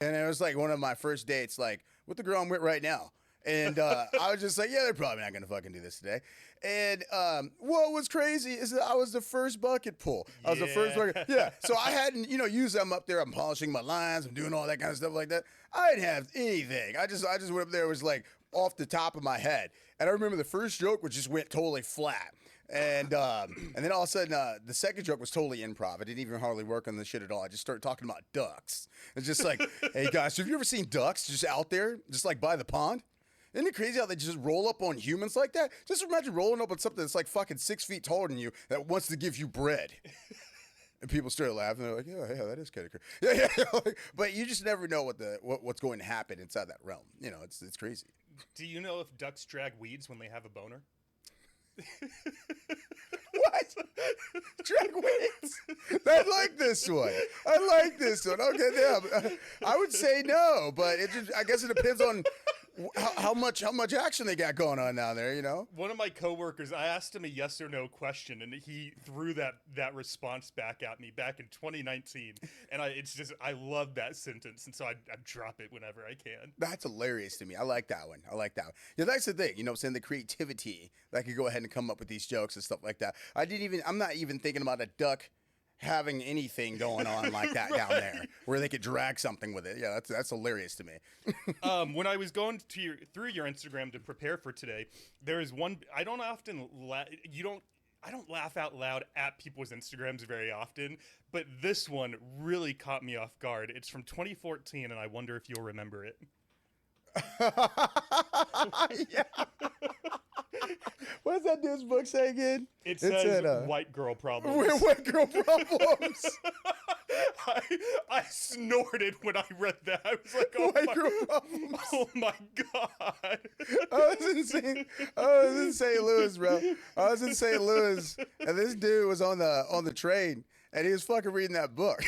And it was like one of my first dates, like with the girl I'm with right now. And I was just like, yeah, they're probably not going to fucking do this today. And what was crazy is that I was the first bucket pull. I was the first bucket. Yeah. So I hadn't, used them up there. I'm polishing my lines. I'm doing all that kind of stuff like that. I didn't have anything. I just went up there. It was like off the top of my head. And I remember the first joke just went totally flat. And then all of a sudden, the second joke was totally improv. I didn't even hardly work on the shit at all. I just started talking about ducks. It's just like, hey guys, have you ever seen ducks just out there, just like by the pond? Isn't it crazy how they just roll up on humans like that? Just imagine rolling up on something that's like fucking 6 feet taller than you that wants to give you bread. And people start laughing. They're like, yeah, that is kind of crazy. Yeah. But you just never know what's going to happen inside that realm. It's crazy. Do you know if ducks drag weeds when they have a boner? What? Drag weeds? I like this one. Okay, yeah. I would say no, but I guess it depends on how much action they got going on down there, One of my coworkers, I asked him a yes or no question, and he threw that response back at me back in 2019, and I love that sentence, and so I drop it whenever I can. That's hilarious to me. I like that one. Yeah, that's the thing, saying the creativity that could go ahead and come up with these jokes and stuff like that. I'm not even thinking about a duck having anything going on like that down there where they could drag something with it. Yeah, that's hilarious to me. When I was going through your Instagram to prepare for today, there is one I don't often I don't laugh out loud at people's Instagrams very often, but this one really caught me off guard. It's from 2014, and I wonder if you'll remember it. Yeah. What does that dude's book say again? It says white girl problems. White girl problems. I snorted when I read that. I was like, white girl problems. Oh my God. I was in St. Louis, bro. I was in St. Louis, and this dude was on the train, and he was fucking reading that book.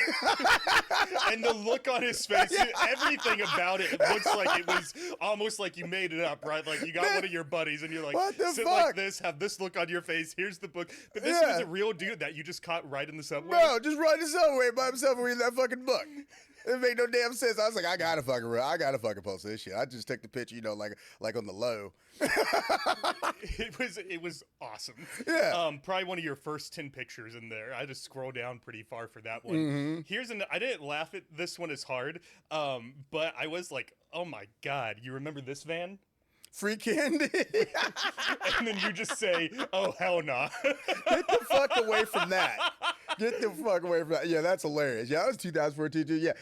And the look on his face, everything about it looks like it was almost like you made it up, right? Like you got one of your buddies and you're like, what the sit fuck? like this, have this look on your face, here's the book. But this was a real dude that you just caught right in the subway. Bro, just riding the subway by himself and reading that fucking book. It made no damn sense. I was like, I gotta fucking post this shit. I just took the picture, like on the low. It was awesome. Yeah. Probably one of your first 10 pictures in there. I just scroll down pretty far for that one. Mm-hmm. I didn't laugh at this one as hard, but I was like, oh my God, you remember this van? Free candy. And then you just say, oh, hell nah. Get the fuck away from that. Yeah, that's hilarious. Yeah, that was 2014 too. Yeah.